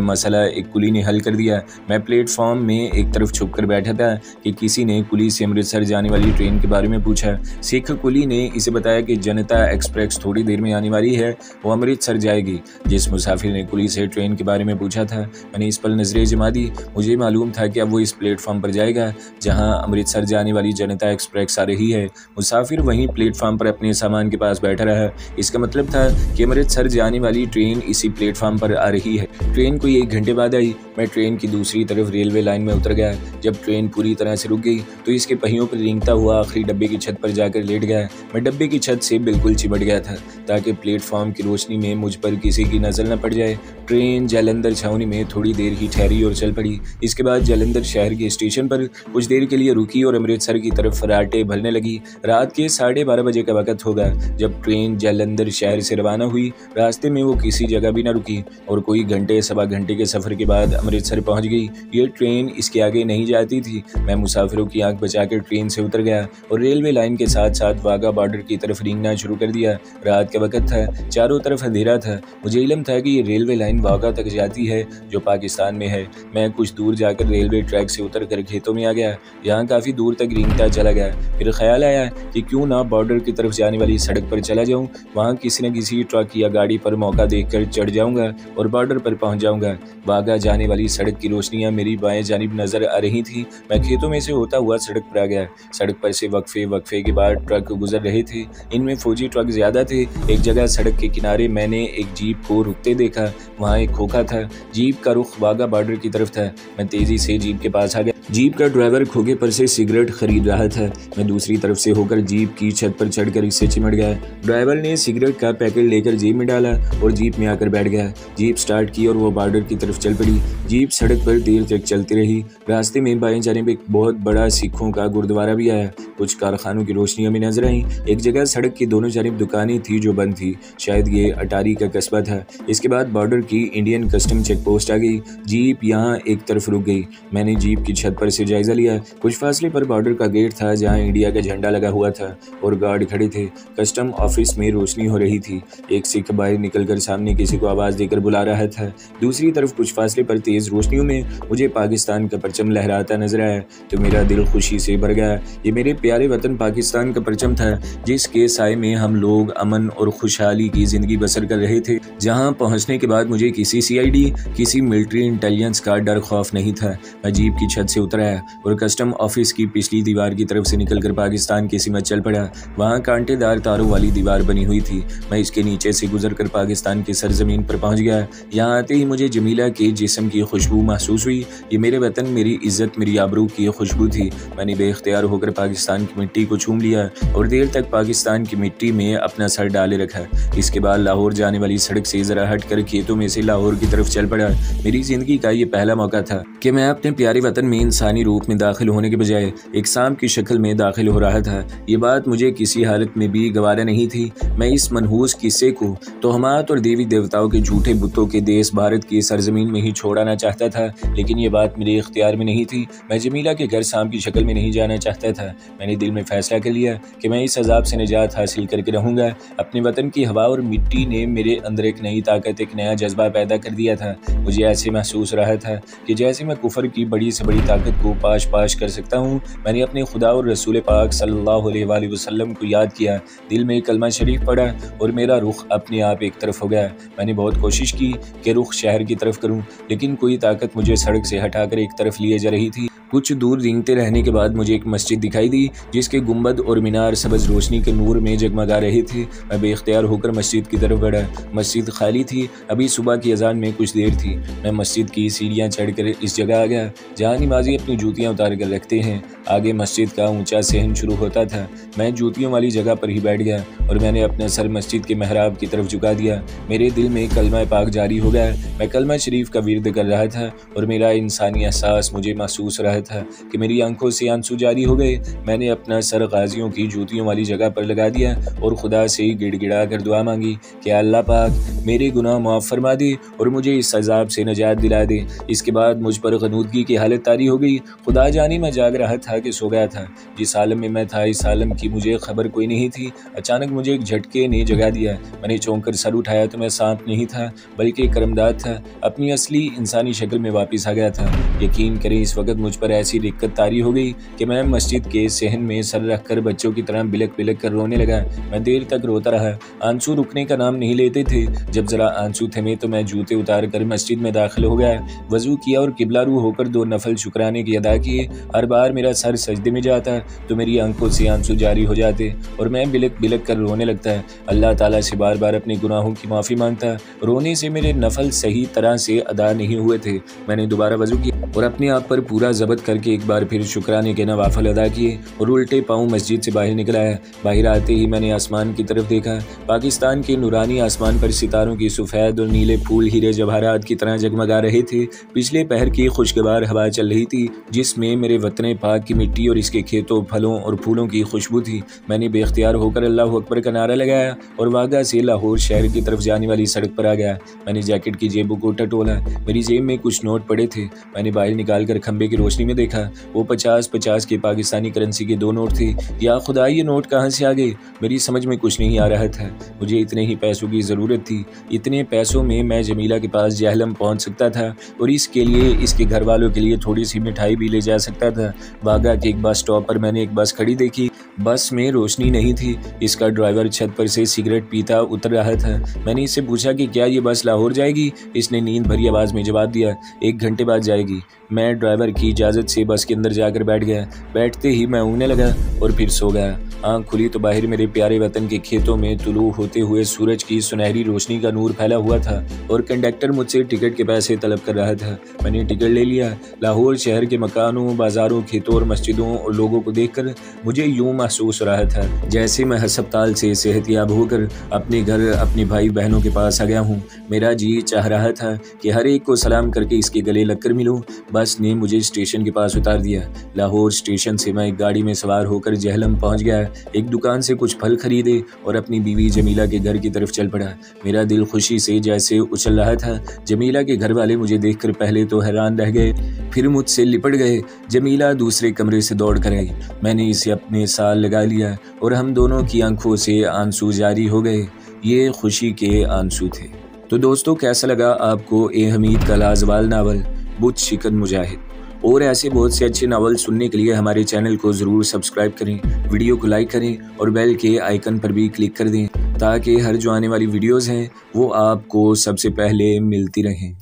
A: मसला एक कुली ने हल कर दिया। मैं प्लेटफॉर्म में एक तरफ छुप कर बैठा था कि किसी ने कुली से अमृतसर जाने वाली ट्रेन के बारे में पूछा। सिख कुली ने इसे बताया कि जनता एक्सप्रेस थोड़ी देर में आने वाली है, वो अमृतसर जाएगी। जिस मुसाफिर ने कुली से ट्रेन के बारे में पूछा था मैंने इस पर नजरें जमा दी। मुझे मालूम था कि अब वो इस प्लेटफॉर्म पर जाएगा जहां अमृतसर जाने वाली जनता एक्सप्रेस आ रही है। मुसाफिर वहीं प्लेटफॉर्म पर अपने सामान के पास बैठा रहा। इसका मतलब था कि अमृतसर जाने वाली ट्रेन इसी प्लेटफॉर्म पर आ रही है। ट्रेन कोई 1 घंटे बाद आई। मैं ट्रेन की दूसरी तरफ रेलवे लाइन में उतर गया। जब ट्रेन पूरी तरह से रुक गई तो इसके पहियों पर रेंगता हुआ आखिरी डब्बे की छत पर जाकर लेट गया। मैं डब्बे की छत से बिल्कुल चिपट गया था ताकि प्लेटफॉर्म की रोशनी में मुझ पर किसी की नजर न पड़ जाए। ट्रेन जालंधर छावनी में थोड़ी देर ही ठहरी और चल पड़ी। इसके बाद जालंधर शहर के स्टेशन पर कुछ देर के लिए रुकी और अमृतसर की तरफ फराटे भरने लगी। रात के 12:30 बजे का वक्त होगा जब ट्रेन जालंधर शहर से रवाना हुई। रास्ते में वो किसी जगह भी न रुकी और कोई घंटे सवा घंटे के सफर के बाद अमृतसर पहुंच गई। ये ट्रेन इसके आगे नहीं जाती थी। मैं मुसाफिरों की आंख बचाकर ट्रेन से उतर गया और रेलवे लाइन के साथ साथ वाघा बॉर्डर की तरफ रेंगना शुरू कर दिया। रात का वक्त था, चारों तरफ अंधेरा था। मुझे इल्म था कि ये रेलवे लाइन वाघा तक जाती है जो पाकिस्तान में है। मैं कुछ दूर जाकर रेलवे ट्रैक से उतर कर खेतों में आ गया। यहाँ काफ़ी दूर तक रेंगता चला गया। फिर ख्याल आया कि क्यों ना बॉर्डर की तरफ जाने वाली सड़क पर चला जाऊँ। वहाँ किसी न किसी ट्रक या गाड़ी पर मौका देखकर चढ़ जाऊँगा और बॉर्डर पर पहुँच जाऊँगा। वाघा जाने वाली सड़क की रोशनियाँ मेरी बाएं जानिब नजर आ रही थी। मैं खेतों में से होता हुआ सड़क पर आ गया। सड़क पर से वक्फे के बाद ट्रक गुजर रहे थे। इनमें फौजी ट्रक ज्यादा थे। एक जगह सड़क के किनारे मैंने एक जीप को रुकते देखा। वहाँ एक खोखा था। जीप का रुख वाघा बॉर्डर की तरफ था। मैं तेजी से जीप के पास आ गया। जीप का ड्राइवर खोखे पर से सिगरेट खरीद रहा था। मैं दूसरी तरफ से होकर जीप की छत पर चढ़कर इससे चिमट गया। ड्राइवर ने सिगरेट का पैकेट लेकर जेब में डाला और जीप में आकर बैठ गया। जीप स्टार्ट की और वो बॉर्डर की तरफ चल पड़ी। जीप सड़क पर देर तक चलती रही। रास्ते में बाएं जानिब एक बहुत बड़ा सिखों का गुरुद्वारा भी आया। कुछ कारखानों की रोशनियां भी नजर आईं। एक जगह सड़क की दोनों जानिब दुकानें थी जो बंद थी। शायद ये अटारी का कस्बा था। इसके बाद बॉर्डर की इंडियन कस्टम चेक पोस्ट आ गई। जीप यहाँ एक तरफ रुक गई। मैंने जीप की छत पर से जायजा लिया। कुछ फासले पर बॉर्डर का गेट था जहाँ इंडिया का झंडा लगा हुआ था और गार्ड खड़े थे। कस्टम ऑफिस में रोशनी हो रही थी। एक सिख बाहर निकलकर सामने किसी को आवाज देकर बुला रहा था। दूसरी तरफ कुछ फासले पर तेज रोशनियों में मुझे पाकिस्तान का परचम लहराता नजर आया तो मेरा दिल खुशी से भर गया। ये मेरे प्यारे वतन पाकिस्तान का परचम था जिसके साए में हम लोग अमन और खुशहाली की जिंदगी बसर कर रहे थे। जहां पहुंचने के बाद मुझे किसी CID किसी मिलिट्री इंटेलिजेंस का डर खौफ नहीं था। मैं जीप की छत से उतर आया और कस्टम ऑफिस की पिछली दीवार की तरफ से निकलकर पाकिस्तान की सीमा चल पड़ा। वहाँ कांटेदार तारों वाली दीवार बनी हुई थी। मैं इसके नीचे से गुजरकर पाकिस्तान की सरजमीन पर पहुंच गया। यहाँ आते ही मुझे जमीला के जिस्म की खुशबू महसूस हुई। ये मेरे वतन, मेरी इज्जत, मेरी आबरू की खुशबू थी। मैंने बेख्तियार होकर पाकिस्तान की मिट्टी को चूम लिया और देर तक पाकिस्तान की मिट्टी में अपना सर डाले रखा। इसके बाद लाहौर जाने वाली सड़क से जरा हटकर खेतों में से लाहौर की तरफ चल पड़ा। मेरी जिंदगी का ये पहला मौका था कि मैं अपने प्यारे वतन में इंसानी रूप में दाखिल होने के बजाय एक सांप की शक्ल में दाखिल हो रहा था। ये बात मुझे किसी हालत में भी गवारा नहीं थी। मैं इस मनहूस किस्से को तोहमात और देवी देवताओं के झूठे बुतों के देश भारत की सरजमीन में ही छोड़ाना चाहता था, लेकिन ये बात मेरे इख्तियार में नहीं थी। मैं जमीला के घर सांप की शक्ल में नहीं जाना चाहता था। मैंने दिल में फैसला कर लिया कि मैं इस अजाब से निजात हासिल करके रहूंगा। अपने वतन की हवा और मिट्टी ने मेरे अंदर एक नई ताकत, एक नया जज्बा पैदा कर दिया था। मुझे ऐसे महसूस रहा था कि जैसे मैं कुफर की बड़ी से बड़ी ताकत ताकत को पाश पाश कर सकता हूँ। मैंने अपने खुदा और रसूल पाक सल्लल्लाहु अलैहि वसल्लम को याद किया, दिल में कलमा शरीफ पढ़ा और मेरा रुख अपने आप एक तरफ हो गया। मैंने बहुत कोशिश की कि रुख शहर की तरफ करूँ, लेकिन कोई ताकत मुझे सड़क से हटाकर एक तरफ लिए जा रही थी। कुछ दूर रेंगते रहने के बाद मुझे एक मस्जिद दिखाई दी, जिसके गुंबद और मीनार सबज रोशनी के नूर में जगमगा रहे थे। मैं बेख्तियार होकर मस्जिद की तरफ बढ़ा। मस्जिद खाली थी, अभी सुबह की अजान में कुछ देर थी। मैं मस्जिद की सीढ़ियाँ चढ़कर इस जगह आ गया जहाँ नमाजी अपनी जूतियाँ उतार कर रखते हैं। आगे मस्जिद का ऊंचा सहन शुरू होता था। मैं जूतियों वाली जगह पर ही बैठ गया और मैंने अपना सर मस्जिद के महराब की तरफ झुका दिया। मेरे दिल में कलमा पाक जारी हो गया। मैं कलमा शरीफ का विर्द कर रहा था और मेरा इंसानी एहसास मुझे महसूस रहा था कि मेरी आंखों से आंसू जारी हो गए। मैंने अपना सर गाजियों की जूतियों वाली जगह पर लगा दिया और खुदा से गिड़गिड़ा कर दुआ मांगी कि अल्लाह पाक मेरे गुनाह माफ़ फरमा दे और मुझे इस अजाब से नजात दिला दे। इसके बाद मुझ पर गनूदगी की हालत तारी हो गई। खुदा जाने मैं जाग रहा था कि सो गया था। जिस आलम में मैं था, इस आलम की मुझे खबर कोई नहीं थी। अचानक मुझे एक झटके ने जगा दिया। मैंने चौंक कर सर उठाया तो मैं सांप नहीं था बल्कि करमदाद था। अपनी असली इंसानी शक्ल में वापस आ गया था। यकीन करें, इस वक्त मुझ पर ऐसी दिक्कत तारी हो गई कि मैं मस्जिद के सहन में सर रखकर बच्चों की तरह बिलक बिलक कर रोने लगा। मैं देर तक रोता रहा। आंसू रुकने का नाम नहीं लेते थे। जब जरा आंसू थमे तो मैं जूते उतार कर मस्जिद में दाखिल हो गया। वजू किया और किबलारू होकर 2 नफल शुक्राने की अदा किए। हर बार मेरा सर सजदे में जाता तो मेरी आंखों से आंसू जारी हो जाते और मैं बिलक बिलक कर रोने लगता। अल्लाह ताला से बार बार अपने गुनाहों की माफ़ी मांगता। रोने से मेरे नफल सही तरह से अदा नहीं हुए थे। मैंने दोबारा वजू किया और अपने आप पर पूरा जब्त करके एक बार फिर शुक्राने के नवाफल अदा किए और उल्टे पाँव मस्जिद से बाहर निकल आया। बाहर आते ही मैंने आसमान की तरफ देखा। पाकिस्तान के नूरानी आसमान पर सितारों की सफ़ेद और नीले फूल हीरे जवाहरात की तरह जगमगा रहे थे। पिछले पहर की खुशगवार हवा चल रही थी, जिसमें मेरे वतन पाक की मिट्टी और इसके खेतों, फलों और फूलों की खुशबू थी। मैंने बेख्तियार होकर अल्लाह अकबर का नारा लगाया और वागा से लाहौर शहर की तरफ जाने वाली सड़क पर आ गया। मैंने जैकेट की जेबों को टटोला। मेरी जेब में कुछ नोट पड़े थे। मैंने बाहर निकालकर खंबे की रोशनी में देखा। वो 50-50 के पाकिस्तानी करेंसी के 2 नोट थे। या खुदा, ये नोट कहाँ से आ गए? मेरी समझ में कुछ नहीं आ रहा था। मुझे इतने ही पैसों की ज़रूरत थी। इतने पैसों में मैं जमीला के पास जहलम पहुँच सकता था और इसके लिए इसके घर वालों के लिए थोड़ी सी मिठाई भी ले जा सकता था। वागा के एक बस स्टॉप पर मैंने एक बस खड़ी देखी। बस में रोशनी नहीं थी। इसका ड्राइवर छत पर से सिगरेट पीता उतर रहा था। मैंने इससे पूछा कि क्या ये बस लाहौर जाएगी? इसने नींद भरी आवाज़ में जवाब दिया, 1 घंटे बाद जाएगी। मैं ड्राइवर की इजाज़त से बस के अंदर जाकर बैठ गया। बैठते ही मैं ऊँगने लगा और फिर सो गया। आँख खुली तो बाहर मेरे प्यारे वतन के खेतों में तुलू होते हुए सूरज की सुनहरी रोशनी का नूर फैला हुआ था और कंडक्टर मुझसे टिकट के पैसे तलब कर रहा था। मैंने टिकट ले लिया। लाहौर शहर के मकानों, बाजारों, खेतों और मस्जिदों और लोगों को देखकर मुझे यूँ महसूस हो रहा था जैसे मैं अस्पताल से सेहतयाब होकर अपने घर, अपने भाई बहनों के पास आ गया हूँ। मेरा जी चाह रहा था कि हर एक को सलाम करके इसके गले लगकर मिलूँ। बस ने मुझे स्टेशन के पास उतार दिया। लाहौर स्टेशन से मैं एक गाड़ी में सवार होकर जहलम पहुँच गया। एक दुकान से कुछ फल खरीदे और अपनी बीवी जमीला के घर की तरफ चल पड़ा। मेरा दिल खुशी से जैसे उछल रहा था। जमीला के घर वाले मुझे देखकर पहले तो हैरान रह गए, फिर मुझसे लिपट गए। जमीला दूसरे कमरे से दौड़ कर आई। मैंने इसे अपने साथ लगा लिया और हम दोनों की आंखों से आंसू जारी हो गए। ये खुशी के आंसू थे। तो दोस्तों, कैसा लगा आपको ए हमीद का लाजवाब नावल बुत शिकन मुजाहिद? और ऐसे बहुत से अच्छे नावल सुनने के लिए हमारे चैनल को ज़रूर सब्सक्राइब करें, वीडियो को लाइक करें और बेल के आइकन पर भी क्लिक कर दें ताकि हर जो आने वाली वीडियोज़ हैं वो आपको सबसे पहले मिलती रहें।